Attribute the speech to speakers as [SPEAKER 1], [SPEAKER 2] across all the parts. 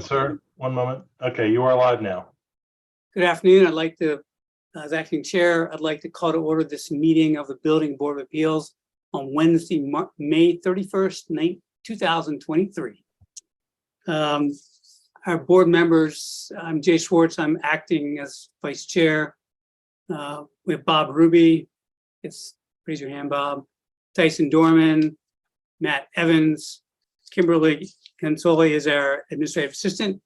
[SPEAKER 1] moment, sir. One moment. Okay, you are live now.
[SPEAKER 2] Good afternoon. I'd like to, as acting chair, I'd like to call to order this meeting of the Building Board of Appeals on Wednesday, May 31st, 2023. Our board members, I'm Jay Schwartz. I'm acting as vice chair. We have Bob Ruby. Raise your hand, Bob. Tyson Dorman, Matt Evans, Kimberly Consoli is our administrative assistant.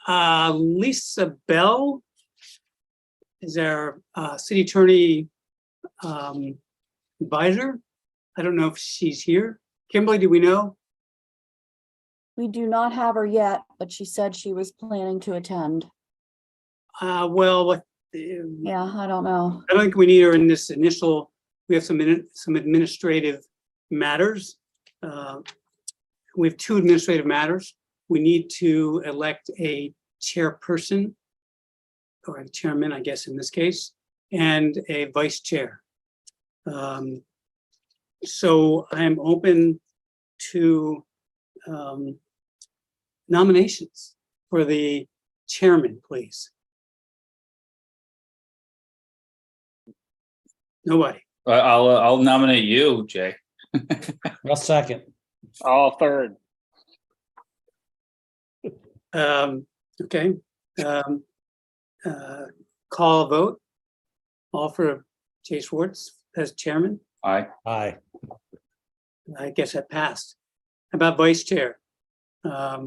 [SPEAKER 2] Lisa Bell is our city attorney advisor. I don't know if she's here. Kimberly, do we know?
[SPEAKER 3] We do not have her yet, but she said she was planning to attend.
[SPEAKER 2] Well,
[SPEAKER 3] Yeah, I don't know.
[SPEAKER 2] I don't think we need her in this initial. We have some administrative matters. We have two administrative matters. We need to elect a chairperson, or a chairman, I guess, in this case, and a vice chair. So I'm open to nominations for the chairman, please. Nobody.
[SPEAKER 4] I'll nominate you, Jay.
[SPEAKER 5] I'll second.
[SPEAKER 6] All third.
[SPEAKER 2] Okay. Call a vote. All for Jay Schwartz as chairman.
[SPEAKER 4] Aye.
[SPEAKER 5] Aye.
[SPEAKER 2] I guess that passed. How about vice chair? Yeah,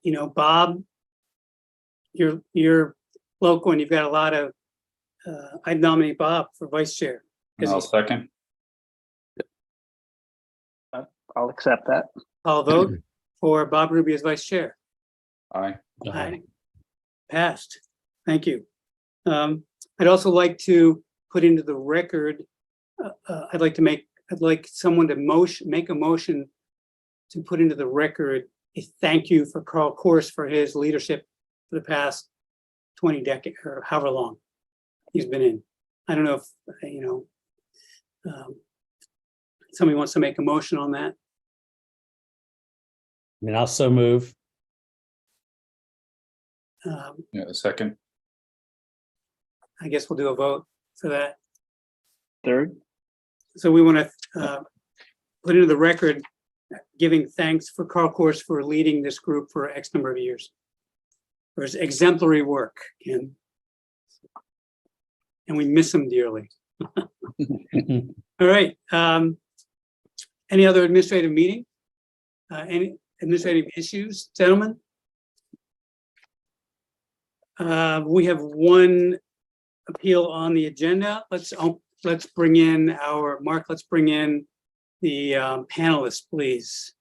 [SPEAKER 2] you know, Bob, you're local and you've got a lot of. I'd nominate Bob for vice chair.
[SPEAKER 4] I'll second.
[SPEAKER 6] I'll accept that.
[SPEAKER 2] I'll vote for Bob Ruby as vice chair.
[SPEAKER 4] Aye.
[SPEAKER 2] Aye. Passed. Thank you. I'd also like to put into the record. I'd like someone to make a motion to put into the record a thank you for Carl Kors for his leadership for the past 20 decades or however long he's been in. I don't know if somebody wants to make a motion on that.
[SPEAKER 5] I mean, I'll so move.
[SPEAKER 4] Yeah, second.
[SPEAKER 2] I guess we'll do a vote for that.
[SPEAKER 6] Third.
[SPEAKER 2] So we want to put into the record giving thanks for Carl Kors for leading this group for X number of years. For his exemplary work, and we miss him dearly. All right. Any other administrative meeting? Any administrative issues, gentlemen? We have one appeal on the agenda. Let's bring in Mark. Let's bring in the panelists, please.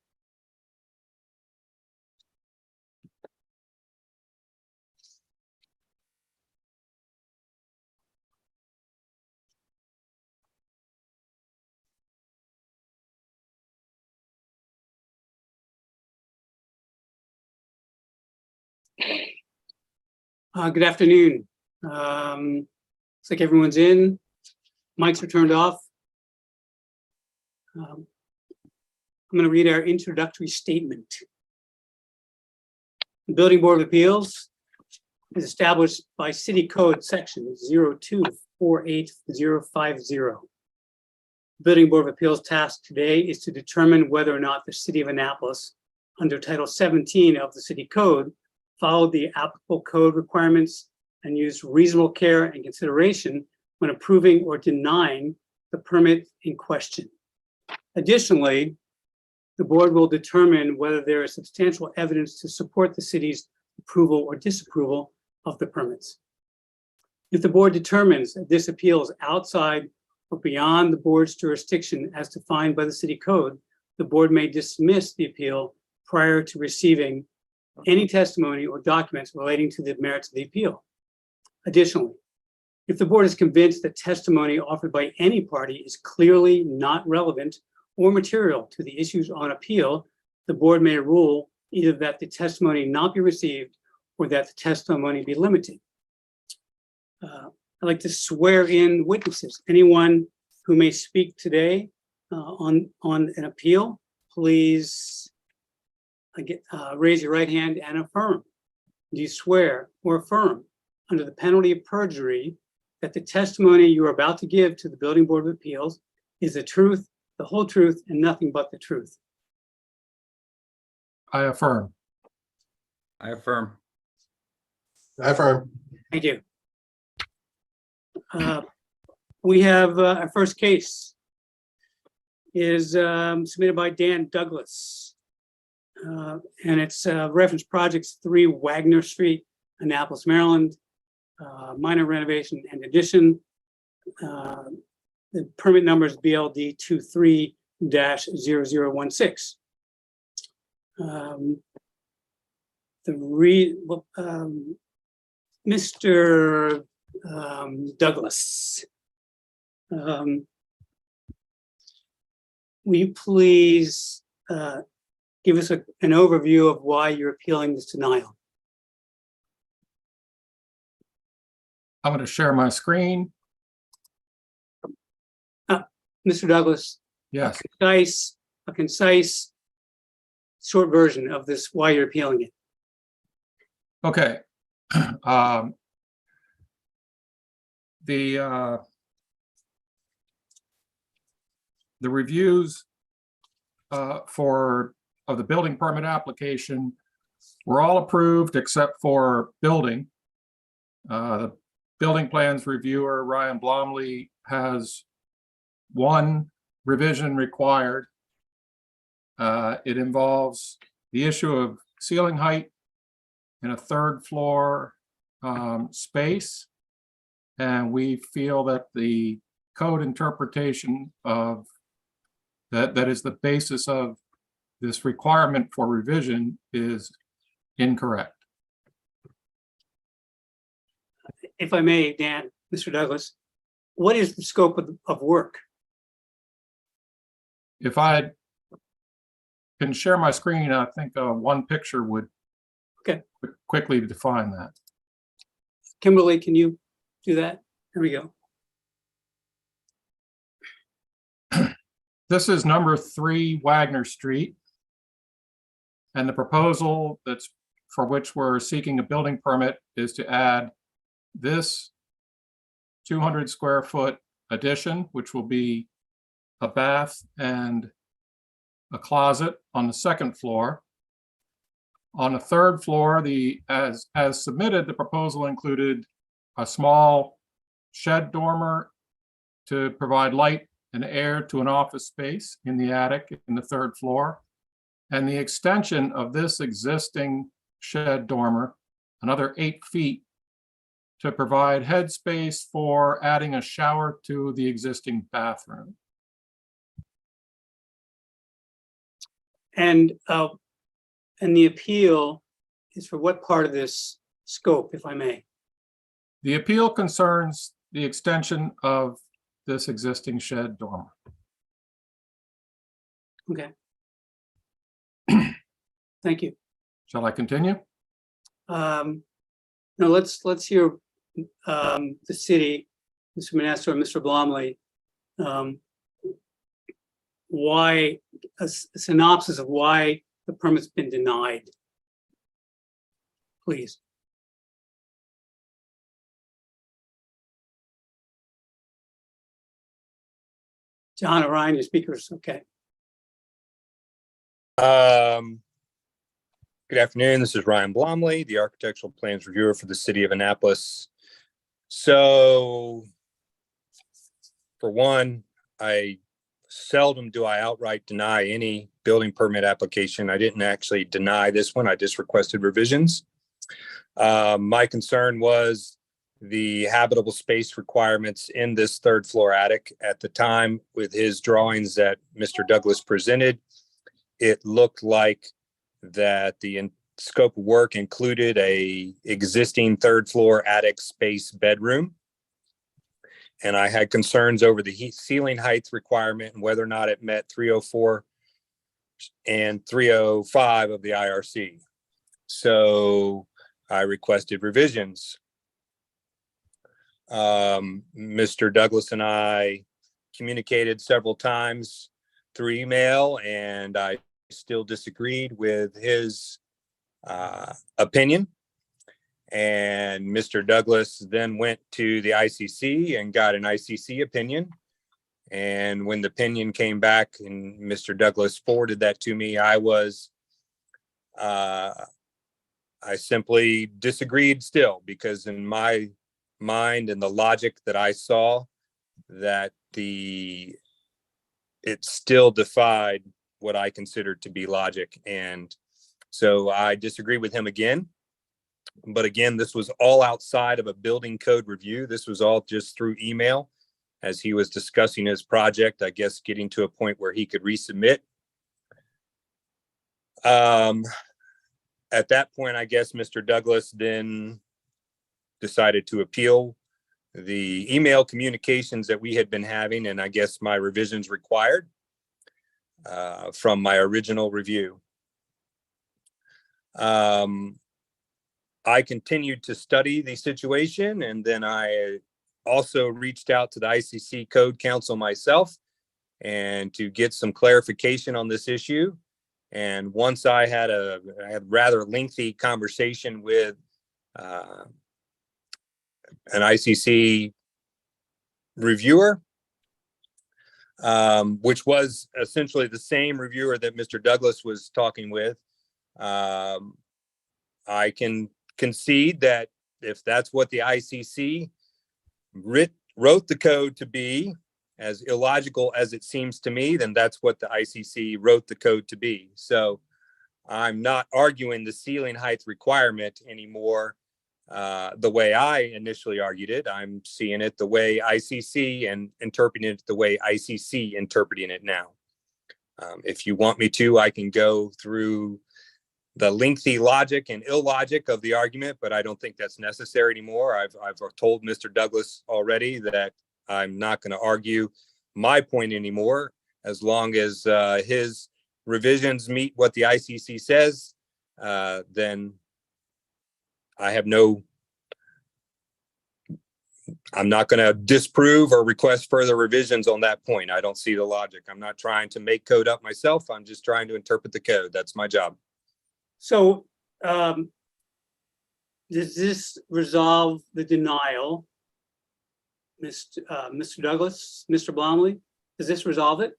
[SPEAKER 2] Good afternoon. Looks like everyone's in. Mics are turned off. I'm going to read our introductory statement. The Building Board of Appeals is established by City Code Section 0248050. The Building Board of Appeals task today is to determine whether or not the City of Annapolis, under Title 17 of the City Code, followed the applicable code requirements and used reasonable care and consideration when approving or denying the permit in question. Additionally, the board will determine whether there is substantial evidence to support the city's approval or disapproval of the permits. If the board determines that this appeal is outside or beyond the board's jurisdiction as defined by the city code, the board may dismiss the appeal prior to receiving any testimony or documents relating to the merits of the appeal. Additionally, if the board is convinced that testimony offered by any party is clearly not relevant or material to the issues on appeal, the board may rule either that the testimony not be received or that the testimony be limited. I'd like to swear in witnesses. Anyone who may speak today on an appeal, please Raise your right hand and affirm. Do you swear or affirm under the penalty of perjury that the testimony you are about to give to the Building Board of Appeals is the truth, the whole truth, and nothing but the truth?
[SPEAKER 7] I affirm.
[SPEAKER 4] I affirm.
[SPEAKER 1] I affirm.
[SPEAKER 2] Thank you. We have our first case is submitted by Dan Douglas. And it's reference projects 3 Wagner Street, Annapolis, Maryland. Minor renovation and addition. The permit number is BLD 23-0016. Mr. Douglas, will you please give us an overview of why you're appealing this denial?
[SPEAKER 7] I'm going to share my screen.
[SPEAKER 2] Mr. Douglas,
[SPEAKER 7] Yes,
[SPEAKER 2] a concise short version of this, why you're appealing it.
[SPEAKER 7] okay. The reviews of the building permit application were all approved except for building. The building plans reviewer, Ryan Blomley, has one revision required. It involves the issue of ceiling height in a 3rd floor space. And we feel that the code interpretation of that is the basis of this requirement for revision is incorrect.
[SPEAKER 2] If I may, Dan, Mr. Douglas, what is the scope of work?
[SPEAKER 7] If I can share my screen, I think one picture would quickly define that.
[SPEAKER 2] Kimberly, can you do that? There we go.
[SPEAKER 7] This is number 3 Wagner Street. And the proposal for which we're seeking a building permit is to add this 200 square foot addition, which will be a bath and a closet on the 2nd floor. On the 3rd floor, as submitted, the proposal included a small shed dormer to provide light and air to an office space in the attic in the 3rd floor, and the extension of this existing shed dormer another 8 feet to provide headspace for adding a shower to the existing bathroom.
[SPEAKER 2] And the appeal is for what part of this scope, if I may?
[SPEAKER 7] The appeal concerns the extension of this existing shed dormer.
[SPEAKER 2] Okay. Thank you.
[SPEAKER 7] Shall I continue?
[SPEAKER 2] No, let's hear the city, Mr. Manassa or Mr. Blomley, why a synopsis of why the permit's been denied. Please. John or Ryan, your speakers, okay.
[SPEAKER 8] Good afternoon. This is Ryan Blomley, the architectural plans reviewer for the city of Annapolis. So, for one, I seldom do I outright deny any building permit application. I didn't actually deny this one. I just requested revisions. My concern was the habitable space requirements in this 3rd floor attic. At the time, with his drawings that Mr. Douglas presented, it looked like that the scope of work included a existing 3rd floor attic space bedroom. And I had concerns over the ceiling height requirement and whether or not it met 304 and 305 of the IRC. So I requested revisions. Mr. Douglas and I communicated several times through email, and I still disagreed with his opinion. And Mr. Douglas then went to the ICC and got an ICC opinion. And when the opinion came back and Mr. Douglas forwarded that to me, I simply disagreed still, because in my mind and the logic that I saw, that it still defied what I considered to be logic. And so I disagree with him again. But again, this was all outside of a building code review. This was all just through email as he was discussing his project, I guess getting to a point where he could resubmit. At that point, I guess Mr. Douglas then decided to appeal the email communications that we had been having, and I guess my revisions required from my original review. I continued to study the situation, and then I also reached out to the ICC Code Council myself and to get some clarification on this issue. And once I had a rather lengthy conversation with an ICC reviewer, which was essentially the same reviewer that Mr. Douglas was talking with, I can concede that if that's what the ICC wrote the code to be, as illogical as it seems to me, then that's what the ICC wrote the code to be. So I'm not arguing the ceiling height requirement anymore the way I initially argued it. I'm seeing it the way ICC and interpreting it the way ICC interpreting it now. If you want me to, I can go through the lengthy logic and illogic of the argument, but I don't think that's necessary anymore. I've told Mr. Douglas already that I'm not going to argue my point anymore. As long as his revisions meet what the ICC says, then I'm not going to disprove or request further revisions on that point. I don't see the logic. I'm not trying to make code up myself. I'm just trying to interpret the code. That's my job.
[SPEAKER 2] So does this resolve the denial, Mr. Douglas, Mr. Blomley? Does this resolve it?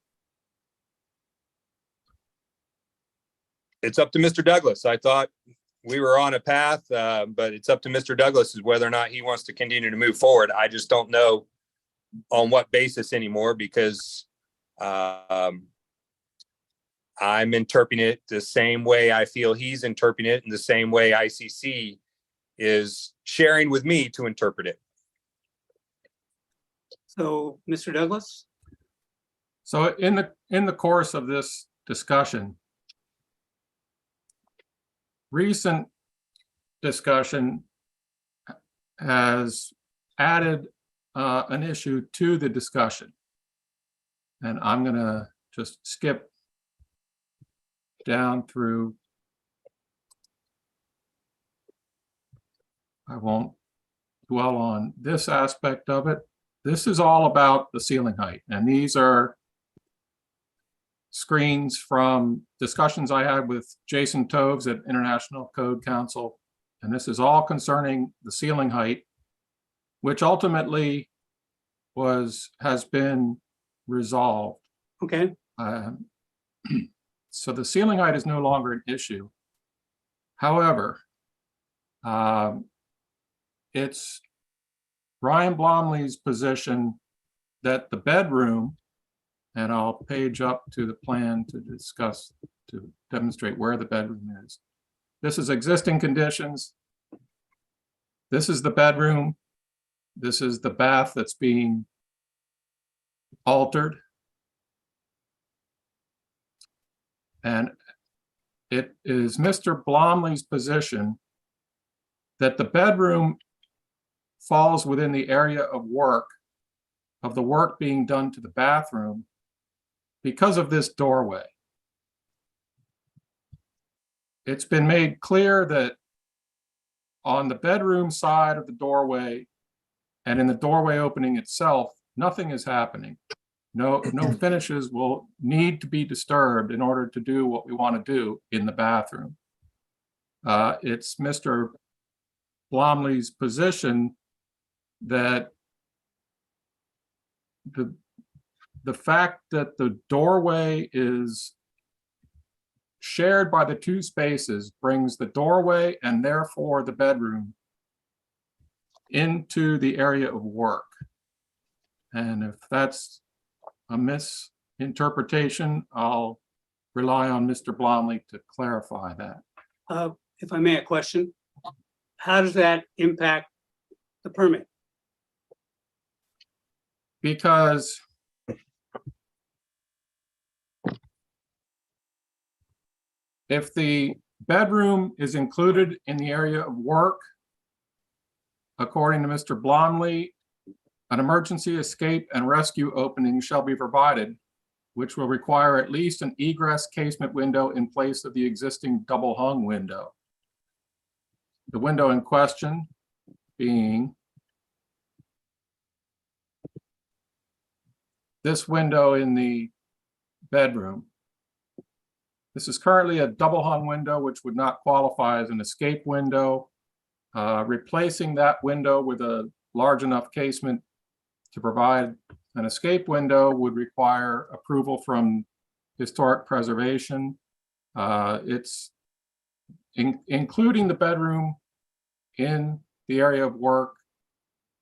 [SPEAKER 8] It's up to Mr. Douglas. I thought we were on a path, but it's up to Mr. Douglas as whether or not he wants to continue to move forward. I just don't know on what basis anymore, because I'm interpreting it the same way I feel he's interpreting it, and the same way ICC is sharing with me to interpret it.
[SPEAKER 2] So, Mr. Douglas?
[SPEAKER 7] So in the course of this discussion, recent discussion has added an issue to the discussion. And I'm going to just skip down through. I won't dwell on this aspect of it. This is all about the ceiling height, and these are screens from discussions I had with Jason Toves at International Code Council, and this is all concerning the ceiling height, which ultimately has been resolved.
[SPEAKER 2] Okay.
[SPEAKER 7] So the ceiling height is no longer an issue. However, it's Brian Blomley's position that the bedroom, and I'll page up to the plan to demonstrate where the bedroom is. This is existing conditions. This is the bedroom. This is the bath that's being altered. And it is Mr. Blomley's position that the bedroom falls within the area of the work being done to the bathroom because of this doorway. It's been made clear that on the bedroom side of the doorway and in the doorway opening itself, nothing is happening. No finishes will need to be disturbed in order to do what we want to do in the bathroom. It's Mr. Blomley's position that the fact that the doorway is shared by the two spaces brings the doorway and therefore the bedroom into the area of work. And if that's a misinterpretation, I'll rely on Mr. Blomley to clarify that.
[SPEAKER 2] If I may, a question. How does that impact the permit?
[SPEAKER 7] Because if the bedroom is included in the area of work, according to Mr. Blomley, an emergency escape and rescue opening shall be provided, which will require at least an egress casement window in place of the existing double hung window. The window in question being this window in the bedroom. This is currently a double hung window, which would not qualify as an escape window. Replacing that window with a large enough casement to provide an escape window would require approval from historic preservation. It's including the bedroom in the area of work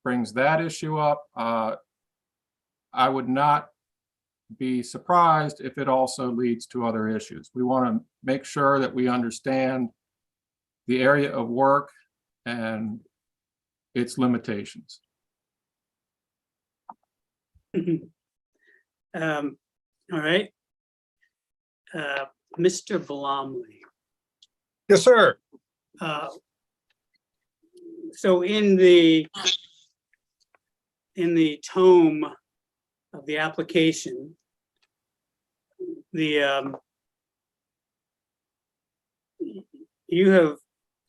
[SPEAKER 7] brings that issue up. I would not be surprised if it also leads to other issues. We want to make sure that we understand the area of work and its limitations.
[SPEAKER 2] All right. Mr. Blomley.
[SPEAKER 8] Yes, sir.
[SPEAKER 2] So in the tome of the application, you have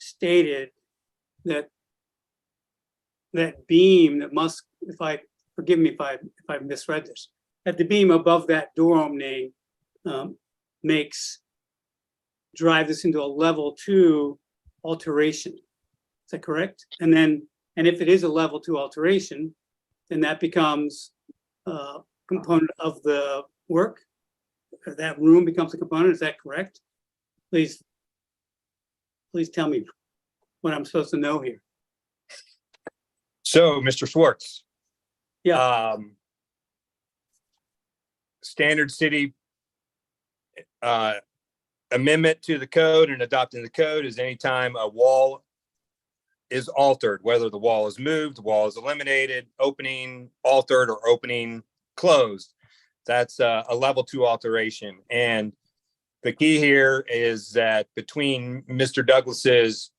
[SPEAKER 2] stated that beam that must, forgive me if I misread this, that the beam above that door opening drive this into a level 2 alteration. Is that correct? And if it is a level 2 alteration, then that becomes a component of the work, or that room becomes a component. Is that correct? Please tell me what I'm supposed to know here.
[SPEAKER 8] So, Mr. Schwartz.
[SPEAKER 2] Yeah.
[SPEAKER 8] Standard city amendment to the code and adopting the code is anytime a wall is altered, whether the wall is moved, the wall is eliminated, opening altered, or opening closed. That's a level 2 alteration. And the key here is that between Mr. Douglas's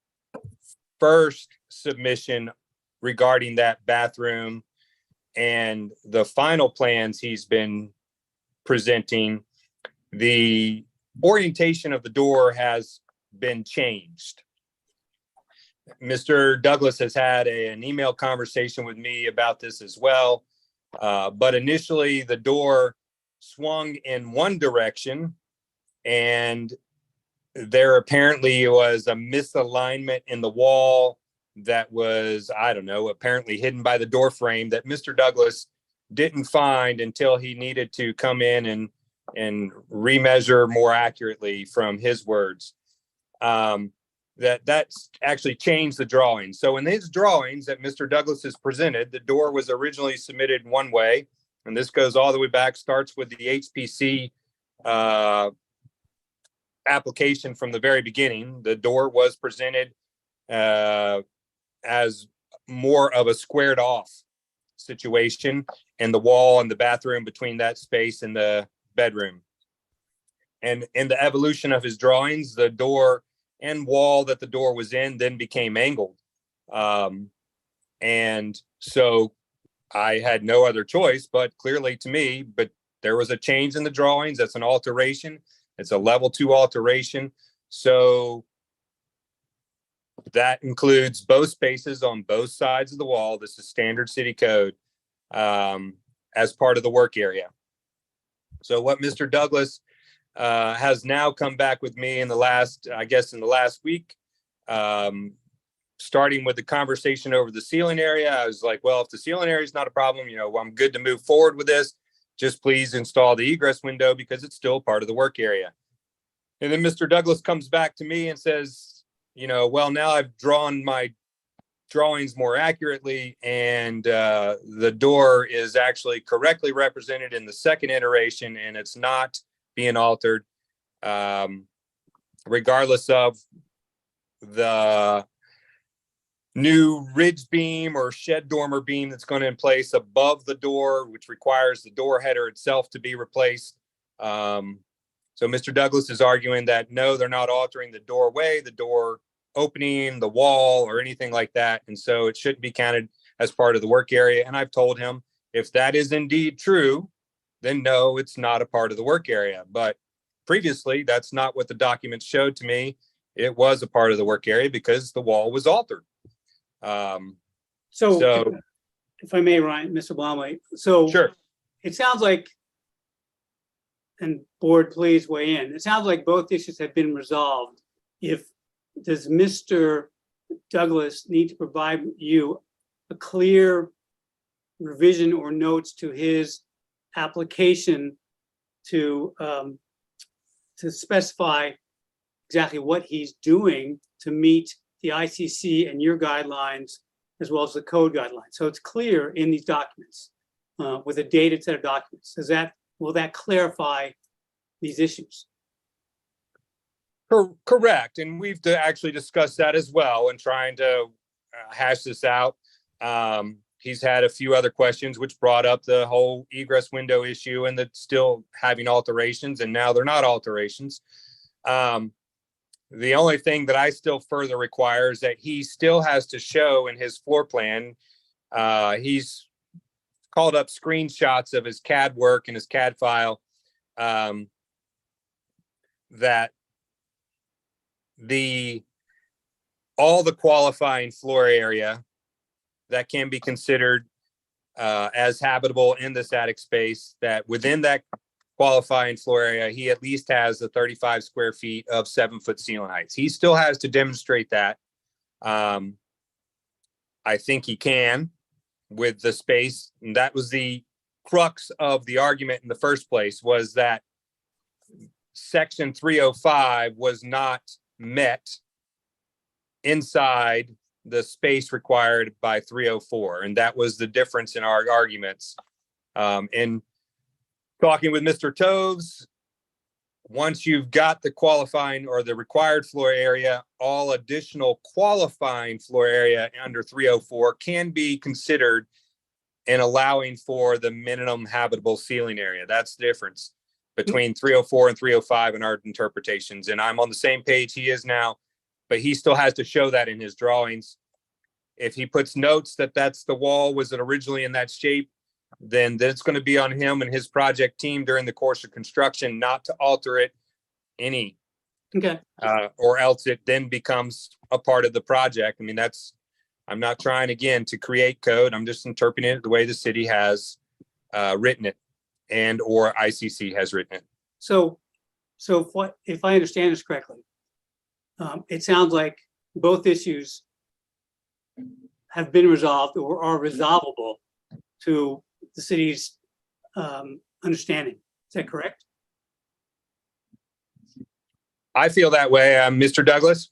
[SPEAKER 8] first submission regarding that bathroom and the final plans he's been presenting, the orientation of the door has been changed. Mr. Douglas has had an email conversation with me about this as well. But initially the door swung in one direction, and there apparently was a misalignment in the wall that was, I don't know, apparently hidden by the door frame that Mr. Douglas didn't find until he needed to come in and remeasure more accurately, from his words. That's actually changed the drawing. So in these drawings that Mr. Douglas has presented, the door was originally submitted one way, and this goes all the way back, starts with the HPC application from the very beginning. The door was presented as more of a squared off situation, and the wall and the bathroom between that space and the bedroom. And in the evolution of his drawings, the door and wall that the door was in then became angled. And so I had no other choice, but clearly to me, but there was a change in the drawings. That's an alteration. It's a level 2 alteration. So that includes both spaces on both sides of the wall. This is standard city code as part of the work area. So what Mr. Douglas has now come back with me in the last, I guess, in the last week, starting with the conversation over the ceiling area. I was like, well, if the ceiling area is not a problem, I'm good to move forward with this. Just please install the egress window because it's still part of the work area. And then Mr. Douglas comes back to me and says, well, now I've drawn my drawings more accurately, and the door is actually correctly represented in the second iteration, and it's not being altered, regardless of the new ridge beam or shed dormer beam that's going to in place above the door, which requires the door header itself to be replaced. So Mr. Douglas is arguing that no, they're not altering the doorway, the door opening, the wall, or anything like that. And so it shouldn't be counted as part of the work area. And I've told him if that is indeed true, then no, it's not a part of the work area. But previously, that's not what the documents showed to me. It was a part of the work area because the wall was altered.
[SPEAKER 2] So if I may, Ryan, Mr. Blomley, so
[SPEAKER 8] Sure.
[SPEAKER 2] it sounds like, and board, please weigh in. It sounds like both issues have been resolved. Does Mr. Douglas need to provide you a clear revision or notes to his application to specify exactly what he's doing to meet the ICC and your guidelines, as well as the code guidelines? So it's clear in these documents with a dated set of documents. Will that clarify these issues?
[SPEAKER 8] Correct. And we've actually discussed that as well and trying to hash this out. He's had a few other questions, which brought up the whole egress window issue and that still having alterations, and now they're not alterations. The only thing that I still further require is that he still has to show in his floor plan. He's called up screenshots of his CAD work and his CAD file, that all the qualifying floor area that can be considered as habitable in this attic space, that within that qualifying floor area, he at least has the 35 square feet of 7-foot ceiling heights. He still has to demonstrate that. I think he can with the space. And that was the crux of the argument in the first place, was that section 305 was not met inside the space required by 304. And that was the difference in our arguments. In talking with Mr. Toves, once you've got the qualifying or the required floor area, all additional qualifying floor area under 304 can be considered in allowing for the minimum habitable ceiling area. That's the difference between 304 and 305 in our interpretations. And I'm on the same page he is now, but he still has to show that in his drawings. If he puts notes that that's the wall was originally in that shape, then it's going to be on him and his project team during the course of construction not to alter it any,
[SPEAKER 2] Okay.
[SPEAKER 8] or else it then becomes a part of the project. I mean, I'm not trying again to create code. I'm just interpreting it the way the city has written it and or ICC has written it.
[SPEAKER 2] So if I understand this correctly, it sounds like both issues have been resolved or are resolvable to the city's understanding. Is that correct?
[SPEAKER 8] I feel that way, Mr. Douglas.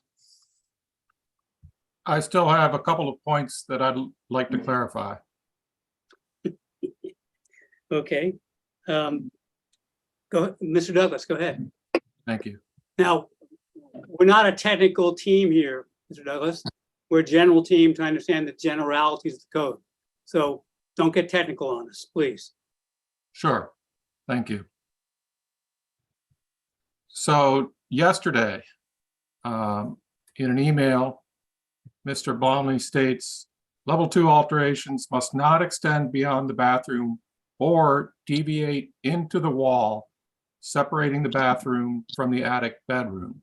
[SPEAKER 7] I still have a couple of points that I'd like to clarify.
[SPEAKER 2] Okay. Go, Mr. Douglas, go ahead.
[SPEAKER 7] Thank you.
[SPEAKER 2] Now, we're not a technical team here, Mr. Douglas. We're a general team trying to understand the generalities of the code. So don't get technical on us, please.
[SPEAKER 7] Sure. Thank you. So yesterday, in an email, Mr. Blomley states, level 2 alterations must not extend beyond the bathroom or deviate into the wall, separating the bathroom from the attic bedroom.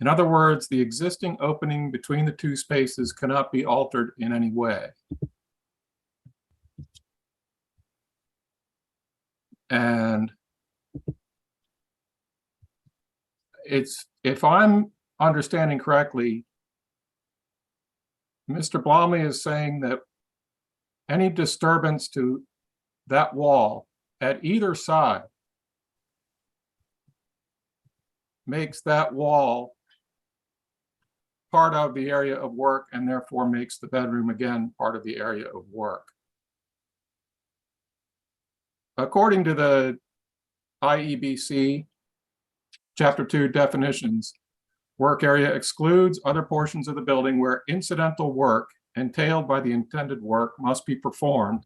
[SPEAKER 7] In other words, the existing opening between the two spaces cannot be altered in any way. And it's, if I'm understanding correctly, Mr. Blomley is saying that any disturbance to that wall at either side makes that wall part of the area of work and therefore makes the bedroom again part of the area of work. According to the IEBC, Chapter 2 definitions, work area excludes other portions of the building where incidental work entailed by the intended work must be performed,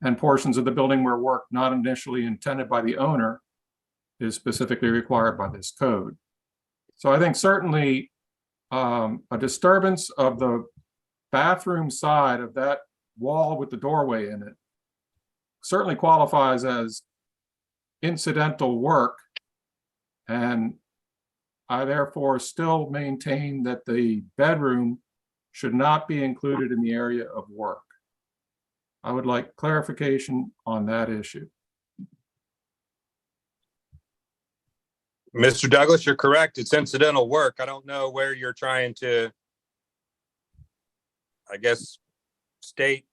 [SPEAKER 7] and portions of the building where work not initially intended by the owner is specifically required by this code. So I think certainly a disturbance of the bathroom side of that wall with the doorway in it certainly qualifies as incidental work. And I therefore still maintain that the bedroom should not be included in the area of work. I would like clarification on that issue.
[SPEAKER 8] Mr. Douglas, you're correct. It's incidental work. I don't know where you're trying to, I guess, state.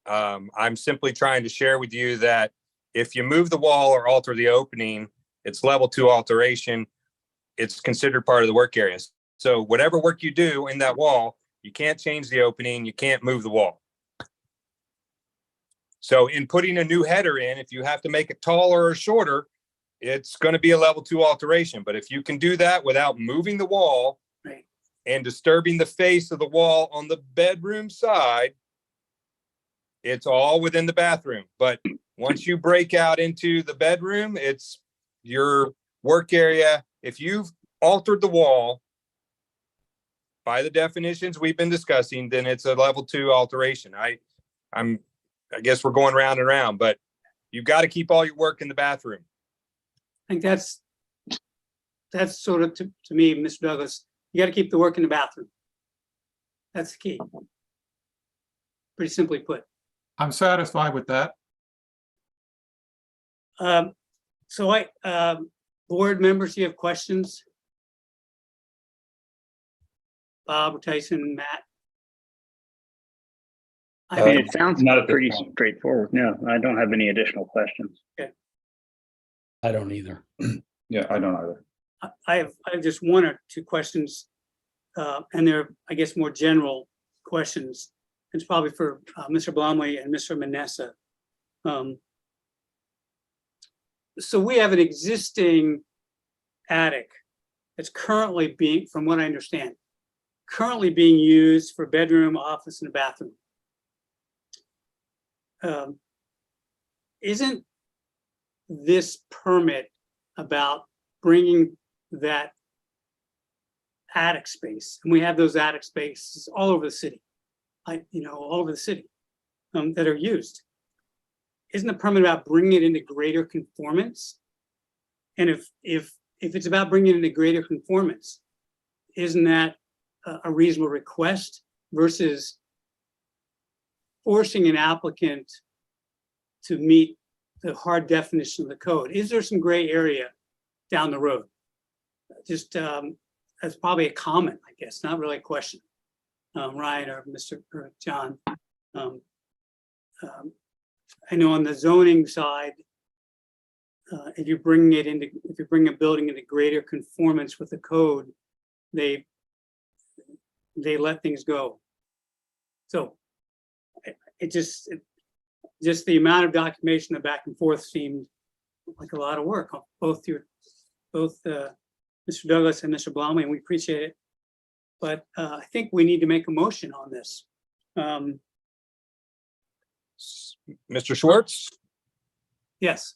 [SPEAKER 8] I'm simply trying to share with you that if you move the wall or alter the opening, it's level 2 alteration. It's considered part of the work area. So whatever work you do in that wall, you can't change the opening, you can't move the wall. So in putting a new header in, if you have to make it taller or shorter, it's going to be a level 2 alteration. But if you can do that without moving the wall
[SPEAKER 2] Right.
[SPEAKER 8] and disturbing the face of the wall on the bedroom side, it's all within the bathroom. But once you break out into the bedroom, it's your work area. If you've altered the wall by the definitions we've been discussing, then it's a level 2 alteration. I guess we're going round and round, but you've got to keep all your work in the bathroom.
[SPEAKER 2] I think that's sort of, to me, Mr. Douglas, you got to keep the work in the bathroom. That's the key. Pretty simply put.
[SPEAKER 7] I'm satisfied with that.
[SPEAKER 2] So board members, you have questions? Bob, Tyson, Matt?
[SPEAKER 6] I mean, it sounds
[SPEAKER 4] Not at this
[SPEAKER 6] pretty
[SPEAKER 4] point.
[SPEAKER 6] straightforward. No, I don't have any additional questions.
[SPEAKER 5] I don't either.
[SPEAKER 4] Yeah, I don't either.
[SPEAKER 2] I have just one or two questions, and they're, I guess, more general questions. It's probably for Mr. Blomley and Mr. Manessa. So we have an existing attic that's currently being, from what I understand, currently being used for bedroom, office, and bathroom. Isn't this permit about bringing that attic space, and we have those attic spaces all over the city, all over the city that are used. Isn't the permit about bringing it into greater conformance? And if it's about bringing it into greater conformance, isn't that a reasonable request versus forcing an applicant to meet the hard definition of the code? Is there some gray area down the road? Just that's probably a comment, I guess, not really a question. Ryan or John. I know on the zoning side, if you bring a building into greater conformance with the code, they let things go. So just the amount of documentation, the back and forth seemed like a lot of work, both Mr. Douglas and Mr. Blomley, and we appreciate it. But I think we need to make a motion on this.
[SPEAKER 8] Mr. Schwartz,
[SPEAKER 2] Yes.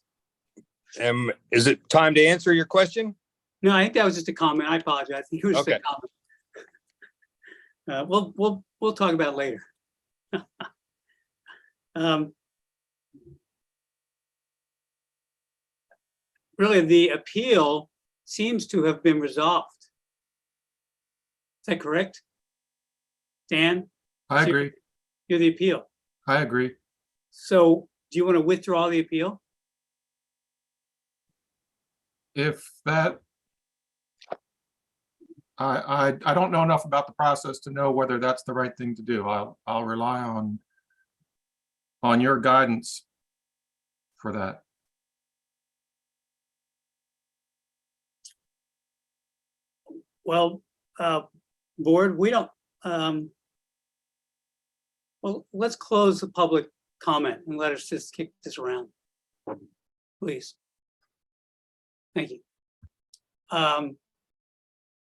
[SPEAKER 8] is it time to answer your question?
[SPEAKER 2] No, I think that was just a comment. I apologize. I think it was just a
[SPEAKER 8] Okay.
[SPEAKER 2] comment. We'll talk about it later. Really, the appeal seems to have been resolved. Is that correct? Dan,
[SPEAKER 7] I agree.
[SPEAKER 2] you're the appeal.
[SPEAKER 7] I agree.
[SPEAKER 2] So do you want to withdraw the appeal?
[SPEAKER 7] If that I don't know enough about the process to know whether that's the right thing to do. I'll rely on your guidance for that.
[SPEAKER 2] Well, board, we don't, well, let's close the public comment and let us just kick this around. Please. Thank you.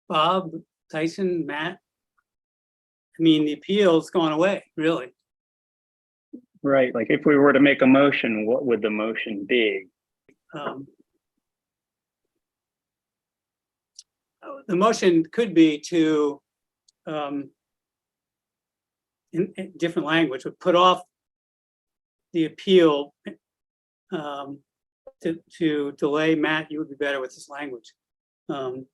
[SPEAKER 2] Bob, Tyson, Matt. I mean, the appeal's gone away, really.
[SPEAKER 6] Right, like if we were to make a motion, what would the motion be?
[SPEAKER 2] The motion could be to, in different language, would put off the appeal to delay. Matt, you would be better with this language. Put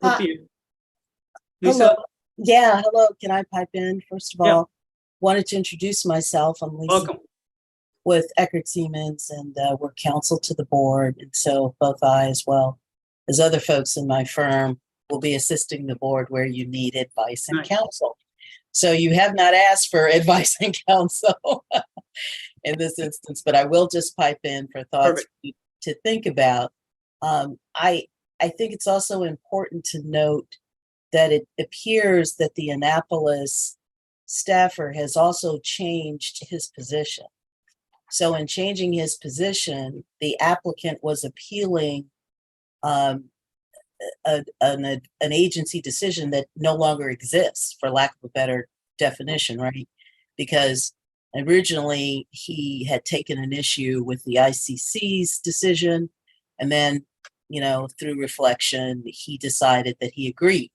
[SPEAKER 2] the- Lisa,
[SPEAKER 9] Hello. Yeah, hello. Can I pipe in? First of
[SPEAKER 2] Yeah.
[SPEAKER 9] all, wanted to introduce myself. I'm Lisa
[SPEAKER 2] welcome.
[SPEAKER 9] with Eckert Siemens, and we're counsel to the board. And so both I, as well as other folks in my firm, will be assisting the board where you need advice and
[SPEAKER 2] Nice.
[SPEAKER 9] counsel. So you have not asked for advice and counsel in this instance, but I will just pipe in for thoughts to think about. I think it's also important to note that it appears that the Annapolis staffer has also changed his position. So in changing his position, the applicant was appealing an agency decision that no longer exists, for lack of a better definition, right? Because originally he had taken an issue with the ICC's decision, and then, you know, through reflection, he decided that he agreed.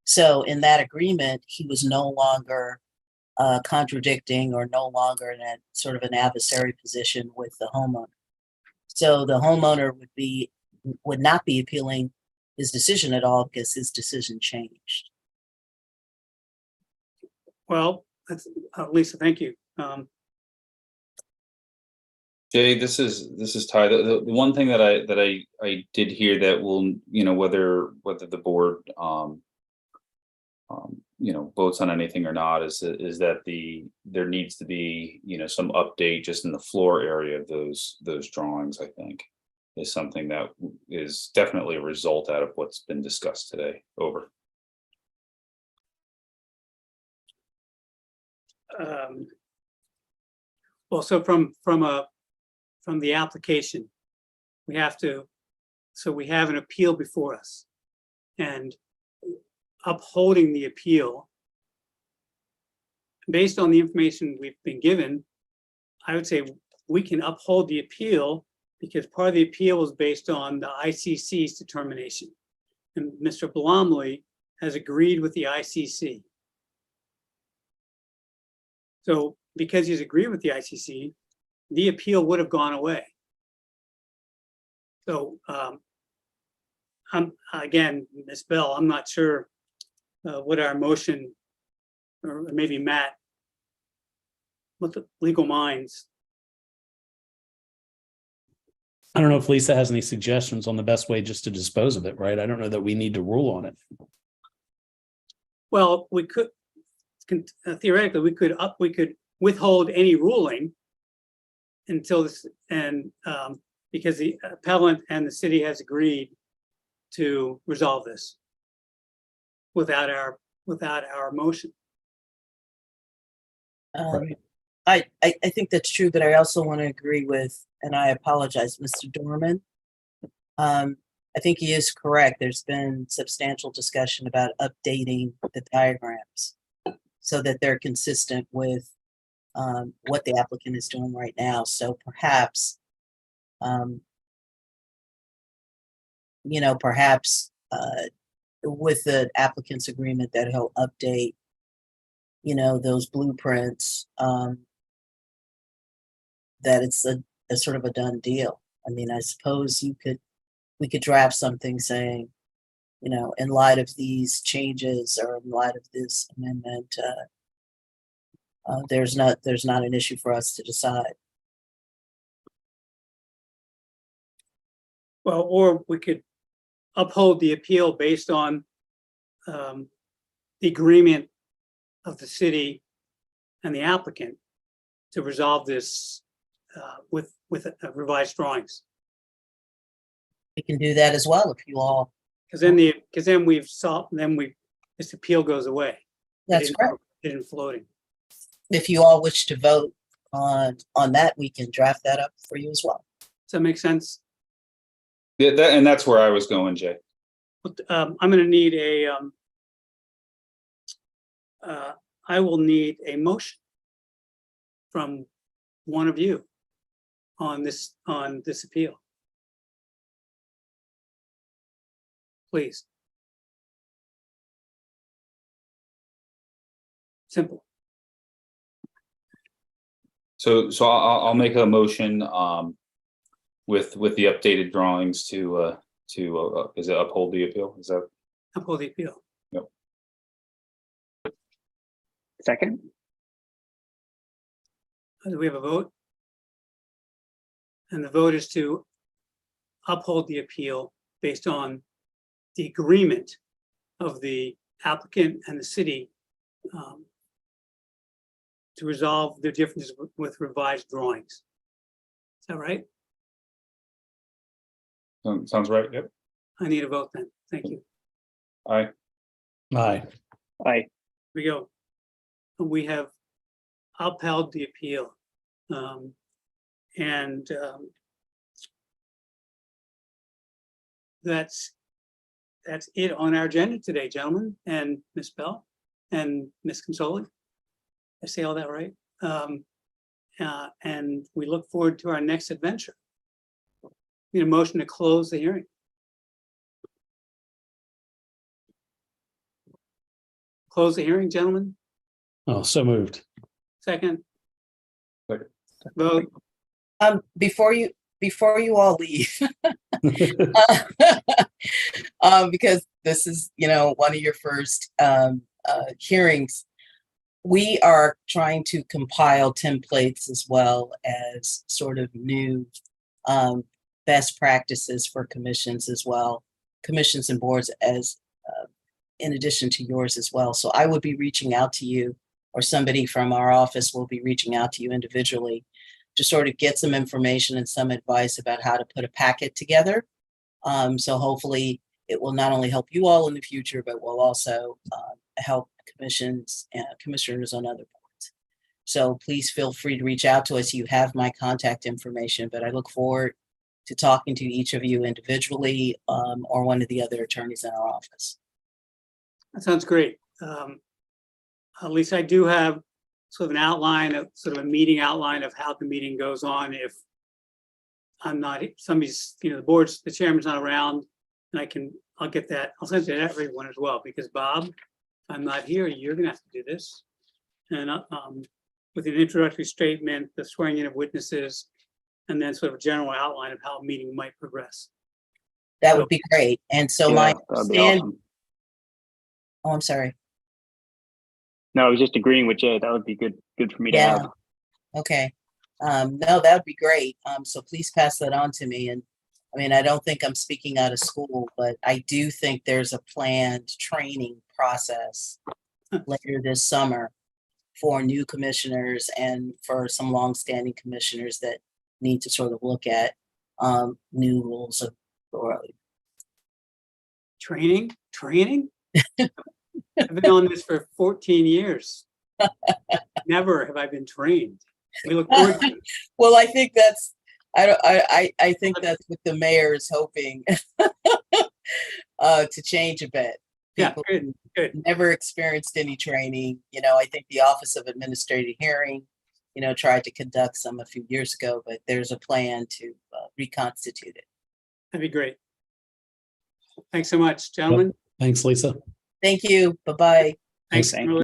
[SPEAKER 9] So in that agreement, he was no longer contradicting or no longer in a sort of an adversary position with the homeowner. So the homeowner would not be appealing his decision at all because his decision changed.
[SPEAKER 2] Well, that's, Lisa, thank you.
[SPEAKER 4] Jay, this is Ty. The one thing that I did hear that will, you know, whether the board you know, votes on anything or not is that there needs to be, you know, some update just in the floor area of those drawings. I think is something that is definitely a result out of what's been discussed today. Over.
[SPEAKER 2] Well, so from the application, we have to, so we have an appeal before us, and upholding the appeal based on the information we've been given, I would say we can uphold the appeal because part of the appeal is based on the ICC's determination, and Mr. Blomley has agreed with the ICC. So because he's agreed with the ICC, the appeal would have gone away. So again, Ms. Bell, I'm not sure what our motion, or maybe Matt, what the legal minds.
[SPEAKER 5] I don't know if Lisa has any suggestions on the best way just to dispose of it, right? I don't know that we need to rule on it.
[SPEAKER 2] Well, we could, theoretically, we could withhold any ruling until this, and because the appellant and the city has agreed to resolve this without our motion.
[SPEAKER 9] I think that's true, but I also want to agree with, and I apologize, Mr. Dorman. I think he is correct. There's been substantial discussion about updating the diagrams so that they're consistent with what the applicant is doing right now. So perhaps, you know, perhaps with the applicant's agreement that he'll update, you know, those blueprints, that it's a sort of a done deal. I mean, I suppose we could draft something saying, you know, in light of these changes or in light of this amendment, there's not an issue for us to decide.
[SPEAKER 2] Well, or we could uphold the appeal based on the agreement of the city and the applicant to resolve this with revised drawings.
[SPEAKER 9] We can do that as well if you all,
[SPEAKER 2] Because then we've solved, this appeal goes away.
[SPEAKER 9] that's correct.
[SPEAKER 2] It isn't floating.
[SPEAKER 9] If you all wish to vote on that, we can draft that up for you as well.
[SPEAKER 2] Does that make sense?
[SPEAKER 4] Yeah, and that's where I was going, Jay.
[SPEAKER 2] But, I'm gonna need I will need a motion from one of you on this appeal. Please. Simple.
[SPEAKER 4] So I'll make a motion with the updated drawings to is it uphold the appeal? Is that?
[SPEAKER 2] Uphold the appeal.
[SPEAKER 6] Second,
[SPEAKER 2] Do we have a vote? And the vote is to uphold the appeal based on the agreement of the applicant and the city to resolve the differences with revised drawings. Is that right?
[SPEAKER 4] Sounds right. Yep.
[SPEAKER 2] I need a vote then. Thank you.
[SPEAKER 4] Aye.
[SPEAKER 5] Aye.
[SPEAKER 6] aye.
[SPEAKER 2] Here we go. We have upheld the appeal. That's it on our agenda today, gentlemen, and Ms. Bell and Ms. Consoli. I say all that right? And we look forward to our next adventure. Need a motion to close the hearing. Close the hearing, gentlemen.
[SPEAKER 5] Oh, so moved.
[SPEAKER 2] Second.
[SPEAKER 4] Second.
[SPEAKER 2] Vote.
[SPEAKER 9] Before you all leave, because this is, one of your first hearings, we are trying to compile templates as well as sort of new best practices for commissions as well, commissions and boards as in addition to yours as well. So I would be reaching out to you, or somebody from our office will be reaching out to you individually to sort of get some information and some advice about how to put a packet together. So hopefully it will not only help you all in the future, but will also help commissions and commissioners on other boards. So please feel free to reach out to us. You have my contact information, but I look forward to talking to each of you individually or one of the other attorneys in our office.
[SPEAKER 2] That sounds great. Lisa, I do have sort of an outline of sort of a meeting outline of how the meeting goes on. If I'm not, somebody's, the chairman's not around, and I'll get that. I'll send it to everyone as well, because Bob, if I'm not here, you're gonna have to do this. And with an introductory statement, the swearing in of witnesses, and then sort of a general outline of how a meeting might progress.
[SPEAKER 9] That would be great. And so
[SPEAKER 6] Yeah, that'd be awesome.
[SPEAKER 9] Oh, I'm sorry.
[SPEAKER 6] No, I was just agreeing with Jay. That would be good for me to
[SPEAKER 9] Yeah.
[SPEAKER 6] have.
[SPEAKER 9] Okay. No, that would be great. So please pass that on to me. And I mean, I don't think I'm speaking out of school, but I do think there's a planned training process later this summer for new commissioners and for some longstanding commissioners that need to sort of look at new rules of authority.
[SPEAKER 2] Training? I've been on this for 14 years. Never have I been trained. We look forward to it.
[SPEAKER 9] Well, I think that's, I think that's what the mayor is hoping to change a bit.
[SPEAKER 2] Yeah,
[SPEAKER 9] People
[SPEAKER 2] good, good.
[SPEAKER 9] never experienced any training. I think the Office of Administrative Hearing, tried to conduct some a few years ago, but there's a plan to reconstitute it.
[SPEAKER 2] That'd be great. Thanks so much, gentlemen.
[SPEAKER 5] Thanks, Lisa.
[SPEAKER 9] Thank you. Bye-bye.
[SPEAKER 2] Thanks.
[SPEAKER 6] Thank you.